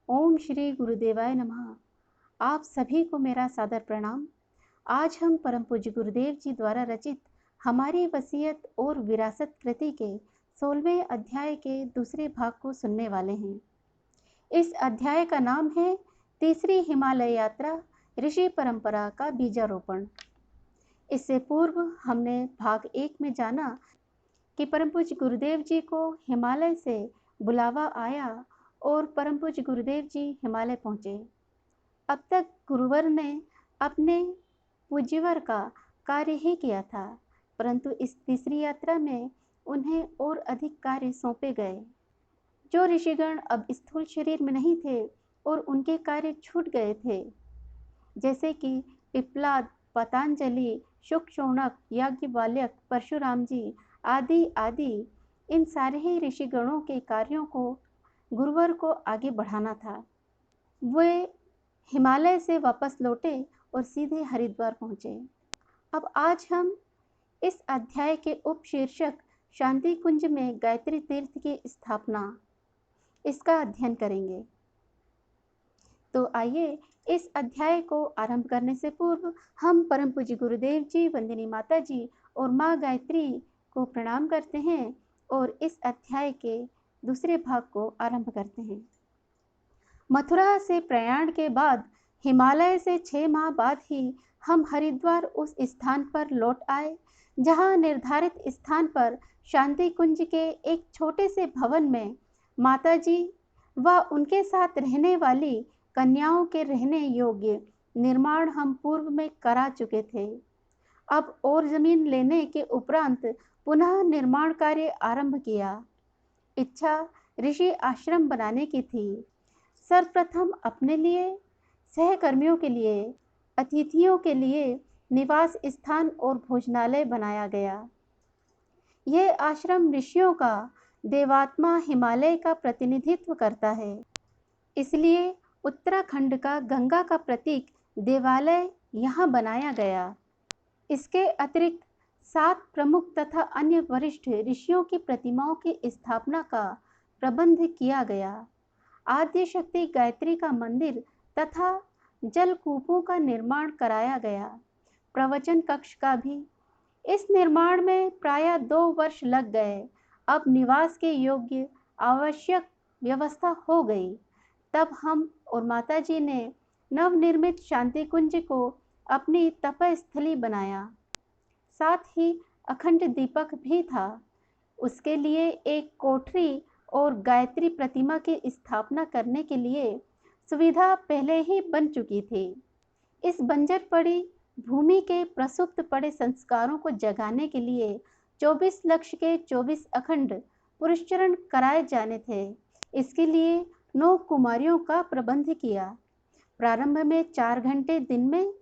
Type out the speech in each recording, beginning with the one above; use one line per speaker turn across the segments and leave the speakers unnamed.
ओम श्री गुरुदेवाय नमः। आप सभी को मेरा सादर प्रणाम। आज हम परम पूज्य गुरुदेव जी द्वारा रचित हमारी वसीयत और विरासत कृति के 16वें अध्याय के दूसरे भाग को सुनने वाले हैं। इस अध्याय का नाम है तीसरी हिमालय यात्रा, ऋषि परंपरा का बीजारोपण। इससे पूर्व हमने भाग 1 में जाना कि परम पूज्य गुरुदेव जी को हिमालय से बुलावा आया और परम पूज्य गुरुदेव जी हिमालय पहुँचे। अब तक गुरुवर ने अपने पूज्यवर का कार्य ही किया था, परंतु इस तीसरी यात्रा में उन्हें और अधिक कार्य सौंपे गए। जो ऋषिगण अब स्थूल शरीर में नहीं थे और उनके कार्य छूट गए थे, जैसे कि पिप्लाद, पतंजलि, शुक शौनक, याज्ञवल्क्य, परशुराम जी आदि आदि, इन सारे ही ऋषिगणों के कार्यों को गुरुवर को आगे बढ़ाना था। वे हिमालय से वापस लौटे और सीधे हरिद्वार पहुंचे। अब आज हम इस अध्याय के उपशीर्षक शांति कुंज में गायत्री तीर्थ की स्थापना, इसका अध्ययन करेंगे। तो आइए इस अध्याय को आरंभ करने से पूर्व हम परम पूज्य गुरुदेव जी, वंदिनी माता जी और माँ गायत्री को प्रणाम करते हैं और इस अध्याय के दूसरे भाग को आरंभ करते हैं। मथुरा से प्रयाण के बाद हिमालय से 6 माह बाद ही हम हरिद्वार उस स्थान पर लौट आए जहां निर्धारित स्थान पर शांति कुंज के एक छोटे से भवन में माताजी व उनके साथ रहने वाली कन्याओं के रहने योग्य निर्माण हम पूर्व में करा चुके थे। अब और जमीन लेने के उपरांत पुनः निर्माण कार्य आरंभ किया। इच्छा ऋषि आश्रम बनाने की थी। सर्वप्रथम अपने लिए, सहकर्मियों के लिए, अतिथियों के लिए निवास स्थान और भोजनालय बनाया गया। यह आश्रम ऋषियों का देवात्मा हिमालय का प्रतिनिधित्व करता है, इसलिए उत्तराखंड का गंगा का प्रतीक देवालय यहाँ बनाया गया। इसके अतिरिक्त 7 प्रमुख तथा अन्य वरिष्ठ ऋषियों की प्रतिमाओं की स्थापना का प्रबंध किया गया। आद्य शक्ति गायत्री का मंदिर तथा जलकूपों का निर्माण कराया गया। प्रवचन कक्ष का भी। इस निर्माण में प्रायः 2 वर्ष लग गए। अब निवास के योग्य आवश्यक व्यवस्था हो गई। तब हम और माताजी ने नवनिर्मित शांति कुंज को अपनी तपस्थली बनाया। साथ ही अखंड दीपक भी था। उसके लिए एक कोठरी और गायत्री प्रतिमा की स्थापना करने के लिए सुविधा पहले ही बन चुकी थी। इस बंजर पड़ी भूमि के प्रसुप्त पड़े संस्कारों को जगाने के लिए 24 लक्ष के 24 अखंड पुरस्चरण कराए जाने थे। इसके लिए 9 कुमारियों का प्रबंध किया। प्रारंभ में 4 घंटे दिन में,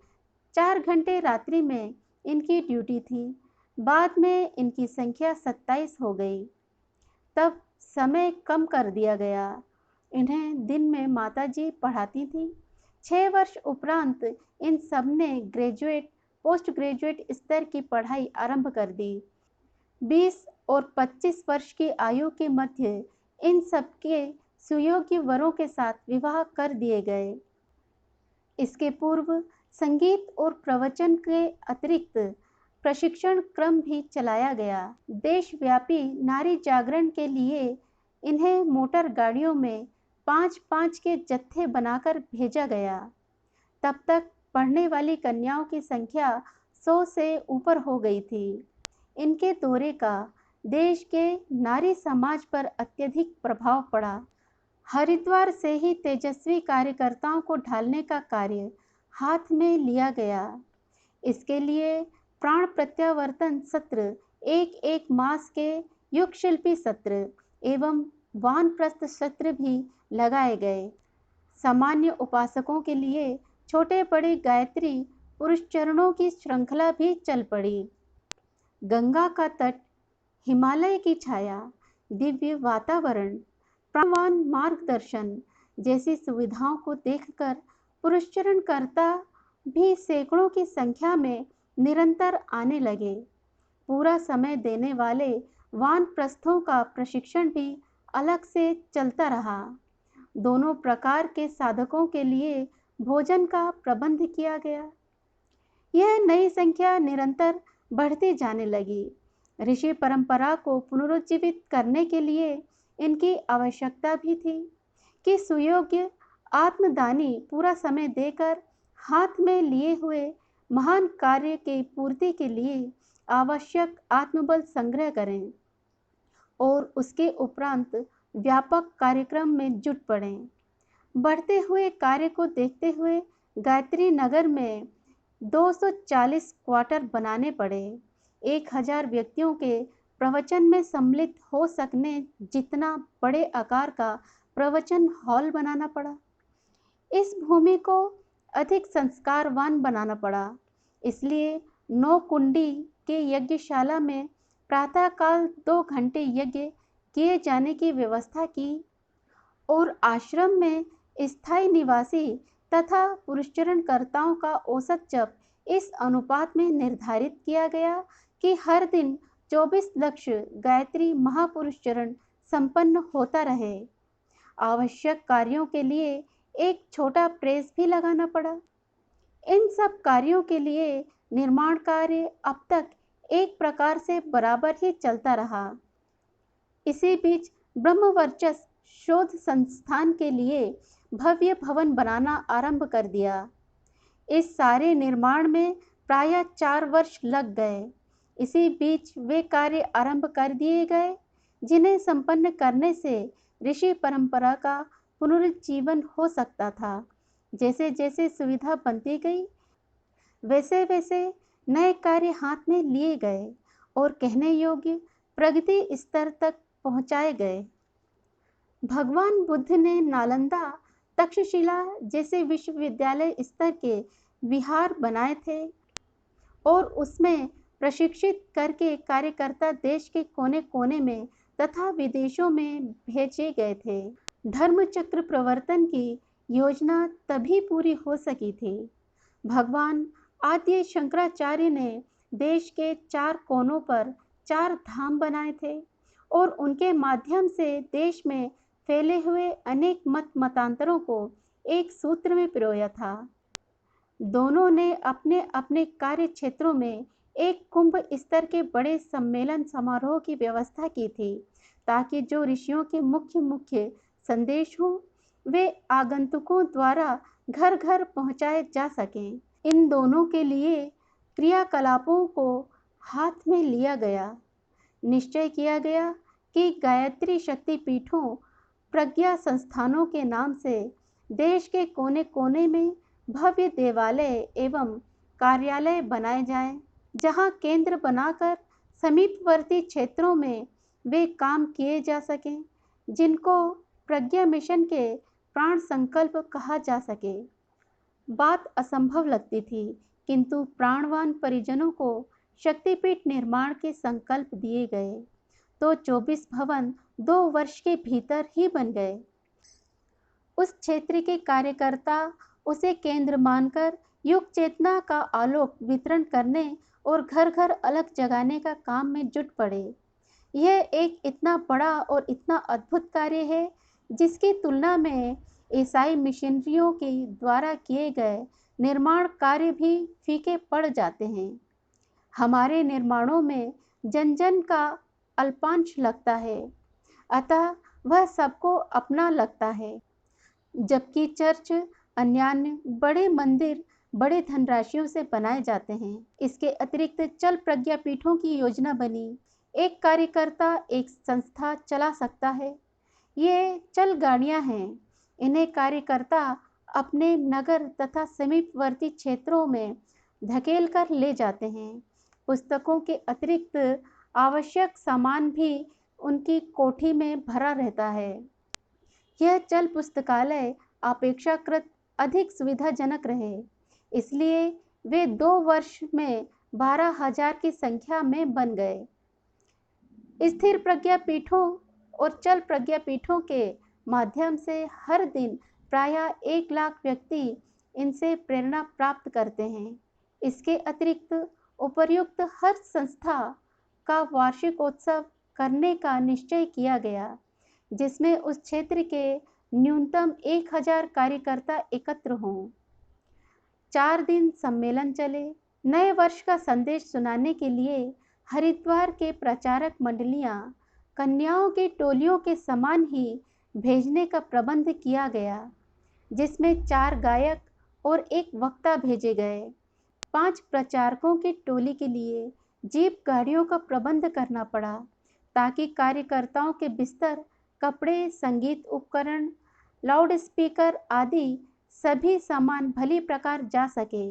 4 घंटे रात्रि में इनकी ड्यूटी थी। बाद में इनकी संख्या 27 हो गई। तब समय कम कर दिया गया। इन्हें दिन में माताजी पढ़ाती थी। 6 वर्ष उपरांत इन सब ने ग्रेजुएट, पोस्ट ग्रेजुएट स्तर की पढ़ाई आरंभ कर दी। 20 और 25 वर्ष की आयु के मध्य इन सबके सुयोग्य वरों के साथ विवाह कर दिए गए। इसके पूर्व संगीत और प्रवचन के अतिरिक्त प्रशिक्षण क्रम भी चलाया गया। देशव्यापी नारी जागरण के लिए इन्हें मोटर गाड़ियों में 5-5 के जत्थे बनाकर भेजा गया। तब तक पढ़ने वाली कन्याओं की संख्या 100 से ऊपर हो गई थी। इनके दौरे का देश के नारी समाज पर अत्यधिक प्रभाव पड़ा। हरिद्वार से ही तेजस्वी कार्यकर्ताओं को ढालने का कार्य हाथ में लिया गया। इसके लिए प्राण प्रत्यावर्तन सत्र, एक मास के युग शिल्पी सत्र एवं वानप्रस्थ सत्र भी लगाए गए। सामान्य उपासकों के लिए छोटे बड़े गायत्री पुरस्चरणों की श्रृंखला भी चल पड़ी। गंगा का तट, हिमालय की छाया, दिव्य वातावरण, प्राणवान मार्गदर्शन जैसी सुविधाओं को देखकर पुरस्चरणकर्ता भी सैकड़ों की संख्या में निरंतर आने लगे। पूरा समय देने वाले वानप्रस्थों का प्रशिक्षण भी अलग से चलता रहा। दोनों प्रकार के साधकों के लिए भोजन का प्रबंध किया गया। यह नई संख्या निरंतर बढ़ती जाने लगी। ऋषि परंपरा को पुनरुज्जीवित करने के लिए इनकी आवश्यकता भी थी कि सुयोग्य आत्मदानी पूरा समय देकर हाथ में लिए हुए महान कार्य की पूर्ति के लिए आवश्यक आत्मबल संग्रह करें और उसके उपरांत व्यापक कार्यक्रम में जुट पड़ें। बढ़ते हुए कार्य को देखते हुए गायत्री नगर में 240 क्वार्टर बनाने पड़े। 1000 व्यक्तियों के प्रवचन में सम्मिलित हो सकने जितना बड़े आकार का प्रवचन हॉल बनाना पड़ा। इस भूमि को अधिक संस्कारवान बनाना पड़ा, इसलिए 9 कुंडी के यज्ञशाला में प्रातःकाल 2 घंटे यज्ञ किए जाने की व्यवस्था की और आश्रम में स्थायी निवासी तथा पुरुषचरणकर्ताओं का औसत जप इस अनुपात में निर्धारित किया गया कि हर दिन 24 लक्ष्य गायत्री महापुरुषचरण संपन्न होता रहे। आवश्यक कार्यों के लिए एक छोटा प्रेस भी लगाना पड़ा। इन सब कार्यों के लिए निर्माण कार्य अब तक एक प्रकार से बराबर ही चलता रहा। इसी बीच ब्रह्मवर्चस शोध संस्थान के लिए भव्य भवन बनाना आरंभ कर दिया। इस सारे निर्माण में प्रायः 4 वर्ष लग गए। इसी बीच वे कार्य आरंभ कर दिए गए जिन्हें संपन्न करने से ऋषि परंपरा का पुनरुज्जीवन हो सकता था। जैसे जैसे सुविधा बनती गई वैसे वैसे नए कार्य हाथ में लिए गए और कहने योग्य प्रगति स्तर तक पहुंचाए गए। भगवान बुद्ध ने नालंदा, तक्षशिला जैसे विश्वविद्यालय स्तर के विहार बनाए थे और उसमें प्रशिक्षित करके कार्यकर्ता देश के कोने कोने में तथा विदेशों में भेजे गए थे। धर्मचक्र प्रवर्तन की योजना तभी पूरी हो सकी थी। भगवान आद्य शंकराचार्य ने देश के 4 कोनों पर 4 धाम बनाए थे और उनके माध्यम से देश में फैले हुए अनेक मत मतांतरों को एक सूत्र में पिरोया था। दोनों ने अपने अपने कार्य क्षेत्रों में एक कुंभ स्तर के बड़े सम्मेलन समारोह की व्यवस्था की थी ताकि जो ऋषियों के मुख्य मुख्य संदेश हो वे आगंतुकों द्वारा घर घर पहुंचाए जा सकें। इन दोनों के लिए क्रियाकलापों को हाथ में लिया गया। निश्चय किया गया कि गायत्री शक्ति पीठों, प्रज्ञा संस्थानों के नाम से देश के कोने कोने में भव्य देवालय एवं कार्यालय बनाए जाएं, जहां केंद्र बनाकर समीपवर्ती क्षेत्रों में वे काम किए जा सकें जिनको प्रज्ञा मिशन के प्राण संकल्प कहा जा सके। बात असंभव लगती थी, किंतु प्राणवान परिजनों को शक्तिपीठ निर्माण के संकल्प दिए गए तो 24 भवन 2 वर्ष के भीतर ही बन गए। उस क्षेत्र के कार्यकर्ता उसे केंद्र मानकर युग चेतना का आलोक वितरण करने और घर घर अलग जगाने का काम में जुट पड़े। यह एक इतना बड़ा और इतना अद्भुत कार्य है जिसकी तुलना में ईसाई मिशनरियों के द्वारा किए गए निर्माण कार्य भी फीके पड़ जाते हैं। हमारे निर्माणों में जन जन का अल्पांश लगता है, अतः वह सबको अपना लगता है, जबकि चर्च अन्यान्य बड़े मंदिर बड़े धनराशियों से बनाए जाते हैं। इसके अतिरिक्त चल प्रज्ञा पीठों की योजना बनी। एक कार्यकर्ता एक संस्था चला सकता है। ये चल गाड़ियां हैं। इन्हें कार्यकर्ता अपने नगर तथा समीपवर्ती क्षेत्रों में धकेल कर ले जाते हैं। पुस्तकों के अतिरिक्त आवश्यक सामान भी उनकी कोठी में भरा रहता है। यह चल पुस्तकालय अपेक्षाकृत अधिक सुविधाजनक रहे, इसलिए वे 2 वर्ष में 12,000 की संख्या में बन गए। स्थिर प्रज्ञा पीठों और चल प्रज्ञा पीठों के माध्यम से हर दिन प्रायः 1 लाख व्यक्ति इनसे प्रेरणा प्राप्त करते हैं। इसके अतिरिक्त उपर्युक्त हर संस्था का वार्षिकोत्सव करने का निश्चय किया गया। जिसमें उस क्षेत्र के न्यूनतम 1000 कार्यकर्ता एकत्र हों। 4 दिन सम्मेलन चले। नए वर्ष का संदेश सुनाने के लिए हरिद्वार के प्रचारक मंडलियां कन्याओं की टोलियों के समान ही भेजने का प्रबंध किया गया, जिसमें 4 गायक और 1 वक्ता भेजे गए। 5 प्रचारकों की टोली के लिए जीप गाड़ियों का प्रबंध करना पड़ा, ताकि कार्यकर्ताओं के बिस्तर, कपड़े, संगीत उपकरण, लाउड स्पीकर आदि सभी सामान भली प्रकार जा सके।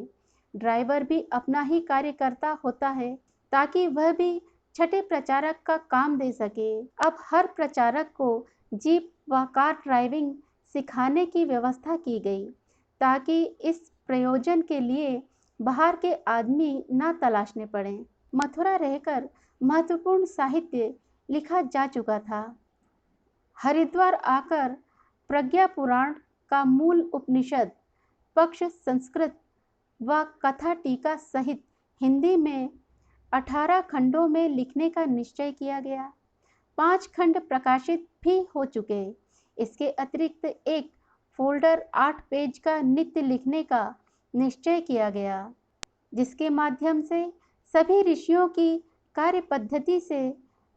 ड्राइवर भी अपना ही कार्यकर्ता होता है, ताकि वह भी छठे प्रचारक का काम दे सके। अब हर प्रचारक को जीप व कार ड्राइविंग सिखाने की व्यवस्था की गई, ताकि इस प्रयोजन के लिए बाहर के आदमी न तलाशने पड़े। मथुरा रहकर महत्वपूर्ण साहित्य लिखा जा चुका था। हरिद्वार आकर प्रज्ञा पुराण का मूल उपनिषद पक्ष संस्कृत व कथा टीका सहित हिंदी में 18 खंडों में लिखने का निश्चय किया गया। 5 खंड प्रकाशित भी हो चुके। इसके अतिरिक्त एक फोल्डर 8 पेज का नित्य लिखने का निश्चय किया गया, जिसके माध्यम से सभी ऋषियों की कार्य पद्धति से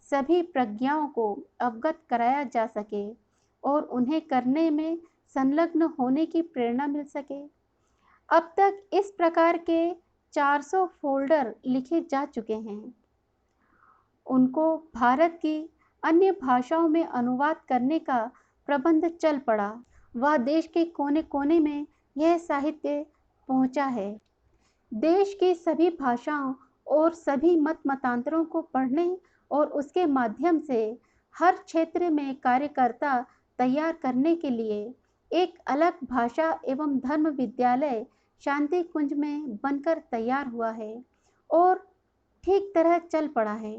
सभी प्रज्ञाओं को अवगत कराया जा सके और उन्हें करने में संलग्न होने की प्रेरणा मिल सके। अब तक इस प्रकार के 400 फोल्डर लिखे जा चुके हैं। उनको भारत की अन्य भाषाओं में अनुवाद करने का प्रबंध चल पड़ा। वह देश के कोने कोने में यह साहित्य पहुंचा है। देश की सभी भाषाओं और सभी मत मतांतरों को पढ़ने और उसके माध्यम से हर क्षेत्र में कार्यकर्ता तैयार करने के लिए एक अलग भाषा एवं धर्म विद्यालय शांति कुंज में बनकर तैयार हुआ है और ठीक तरह चल पड़ा है।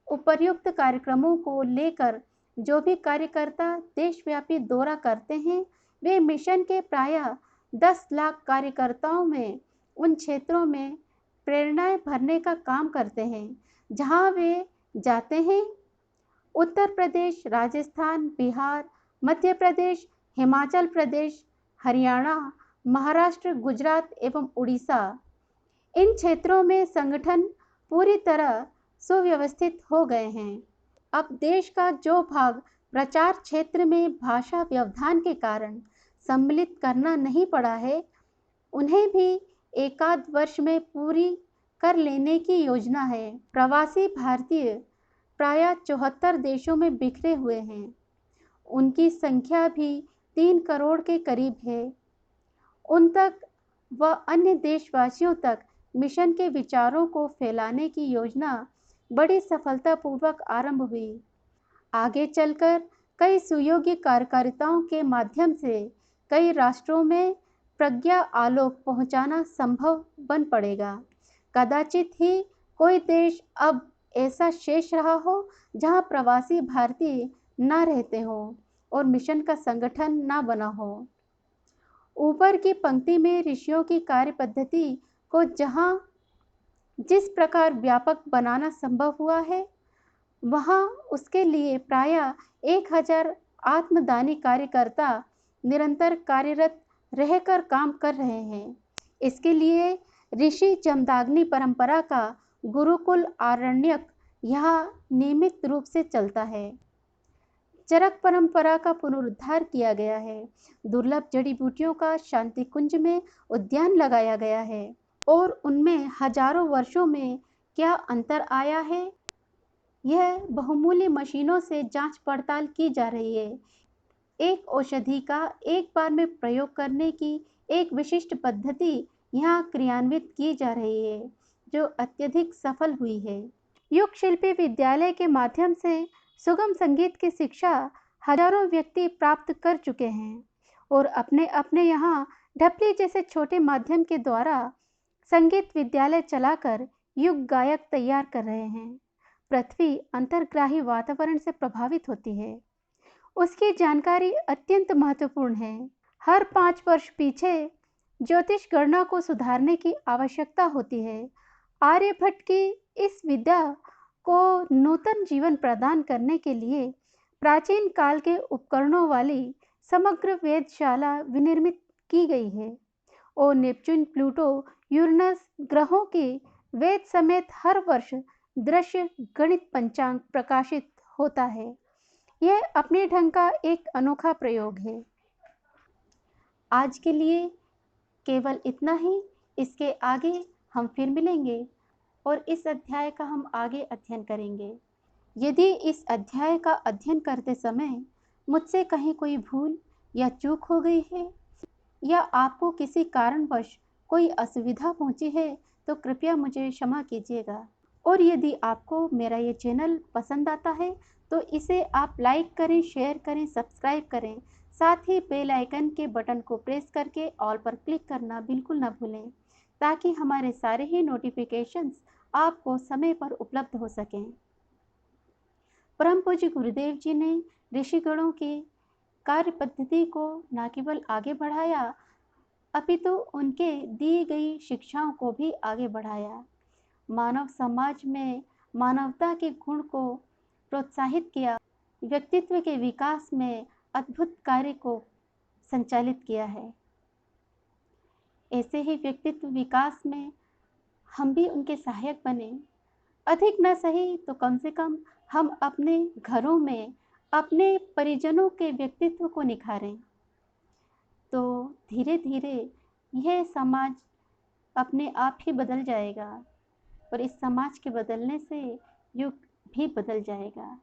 उपर्युक्त कार्यक्रमों को लेकर जो भी कार्यकर्ता देशव्यापी दौरा करते हैं, वे मिशन के प्रायः 10 लाख कार्यकर्ताओं में उन क्षेत्रों में प्रेरणाएं भरने का काम करते हैं जहां वे जाते हैं। उत्तर प्रदेश, राजस्थान, बिहार, मध्य प्रदेश, हिमाचल प्रदेश, हरियाणा, महाराष्ट्र, गुजरात एवं उड़ीसा, इन क्षेत्रों में संगठन पूरी तरह सुव्यवस्थित हो गए हैं। अब देश का जो भाग प्रचार क्षेत्र में भाषा व्यवधान के कारण सम्मिलित करना नहीं पड़ा है, उन्हें भी एकाध वर्ष में पूरी कर लेने की योजना है। प्रवासी भारतीय प्रायः 74 देशों में बिखरे हुए हैं। उनकी संख्या भी 3 करोड़ के करीब है। उन तक व अन्य देशवासियों तक मिशन के विचारों को फैलाने की योजना बड़ी सफलतापूर्वक आरंभ हुई। आगे चलकर कई सुयोग्य कार्यकर्ताओं के माध्यम से कई राष्ट्रों में प्रज्ञा आलोक पहुंचाना संभव बन पड़ेगा। कदाचित ही कोई देश अब ऐसा शेष रहा हो जहां प्रवासी भारतीय न रहते हो और मिशन का संगठन न बना हो। ऊपर की पंक्ति में ऋषियों की कार्य पद्धति को जहां जिस प्रकार व्यापक बनाना संभव हुआ है, वहां उसके लिए प्रायः 1000 आत्मदानी कार्यकर्ता निरंतर कार्यरत रहकर काम कर रहे हैं। इसके लिए ऋषि जमदाग्नि परंपरा का गुरुकुल आरण्यक यहाँ नियमित रूप से चलता है। चरक परंपरा का पुनरुद्धार किया गया है। दुर्लभ जड़ी बूटियों का शांति कुंज में उद्यान लगाया गया है और उनमें हजारों वर्षों में क्या अंतर आया है, यह बहुमूल्य मशीनों से जांच पड़ताल की जा रही है। एक औषधि का एक बार में प्रयोग करने की एक विशिष्ट पद्धति यहाँ क्रियान्वित की जा रही है, जो अत्यधिक सफल हुई है। युग शिल्पी विद्यालय के माध्यम से सुगम संगीत की शिक्षा हजारों व्यक्ति प्राप्त कर चुके हैं और अपने अपने यहाँ ढपली जैसे छोटे माध्यम के द्वारा संगीत विद्यालय चलाकर युग गायक तैयार कर रहे हैं। पृथ्वी अंतर्ग्राही वातावरण से प्रभावित होती है, उसकी जानकारी अत्यंत महत्वपूर्ण है। हर 5 वर्ष पीछे ज्योतिष गणना को सुधारने की आवश्यकता होती है। आर्यभट्ट की इस विद्या को नूतन जीवन प्रदान करने के लिए प्राचीन काल के उपकरणों वाली समग्र वेधशाला विनिर्मित की गई है और नेपच्यून, प्लूटो, यूरेनस ग्रहों के वेद समेत हर वर्ष दृश्य गणित पंचांग प्रकाशित होता है। यह अपने ढंग का एक अनोखा प्रयोग है। आज के लिए केवल इतना ही। इसके आगे हम फिर मिलेंगे और इस अध्याय का हम आगे अध्ययन करेंगे। यदि इस अध्याय का अध्ययन करते समय मुझसे कहीं कोई भूल या चूक हो गई है या आपको किसी कारणवश कोई असुविधा पहुंची है तो कृपया मुझे क्षमा कीजिएगा। और यदि आपको मेरा ये चैनल पसंद आता है तो इसे आप लाइक करें, शेयर करें, सब्सक्राइब करें। साथ ही बेल आइकन के बटन को प्रेस करके ऑल पर क्लिक करना बिल्कुल न भूलें ताकि हमारे सारे ही नोटिफिकेशंस आपको समय पर उपलब्ध हो सकें। परम पूज्य गुरुदेव जी ने ऋषिगणों की कार्य पद्धति को न केवल आगे बढ़ाया अपितु उनके दी गई शिक्षाओं को भी आगे बढ़ाया। मानव समाज में मानवता के गुण को प्रोत्साहित किया, व्यक्तित्व के विकास में अद्भुत कार्य को संचालित किया है। ऐसे ही व्यक्तित्व विकास में हम भी उनके सहायक बने। अधिक न सही तो कम से कम हम अपने घरों में अपने परिजनों के व्यक्तित्व को निखारें तो धीरे धीरे यह समाज अपने आप ही बदल जाएगा और इस समाज के बदलने से युग भी बदल जाएगा।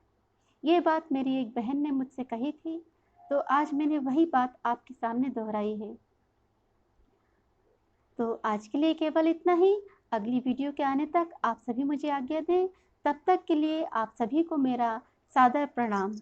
ये बात मेरी एक बहन ने मुझसे कही थी तो आज मैंने वही बात आपके सामने दोहराई है। तो आज के लिए केवल इतना ही। अगली वीडियो के आने तक आप सभी मुझे आज्ञा दें। तब तक के लिए आप सभी को मेरा सादर प्रणाम।